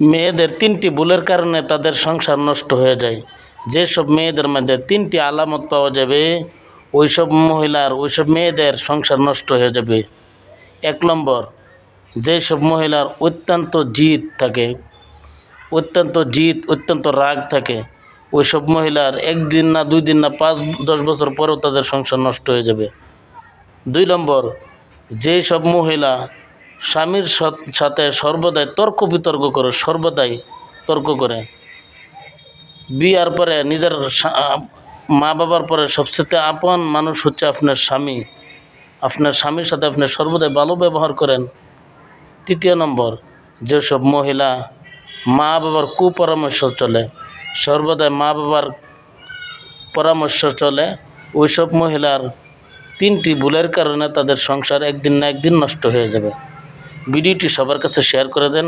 মেয়েদের 3টি ভুলের কারণে তাদের সংসার নষ্ট হয়ে যায়। যেসব মেয়েদের মধ্যে 3টি আলামত পাওয়া যাবে, ওইসব মেয়েদের সংসার নষ্ট হয়ে যাবে। 1 নম্বর, যেসব মহিলার অত্যন্ত জিদ থাকে, অত্যন্ত রাগ থাকে, ওইসব মহিলার 1 দিন না 2 দিন না 5-10 বছর পরেও তাদের সংসার নষ্ট হয়ে যাবে। 2 নম্বর, যেসব মহিলা স্বামীর সাথে সর্বদাই তর্ক করে, বিয়ার পরে নিজের মা বাবার পরে সবচেয়ে আপন মানুষ হচ্ছে আপনার স্বামী। আপনার স্বামীর সাথে আপনি সর্বদাই ভালো ব্যবহার করেন। 3 নম্বর, যেসব মহিলা মা বাবার কুপরামর্শ চলে, সর্বদাই মা বাবার পরামর্শ চলে, ওইসব মহিলার 3টি ভুলের কারণে তাদের সংসার একদিন না একদিন নষ্ট হয়ে যাবে। ভিডিওটি সবার কাছে শেয়ার করে দেন।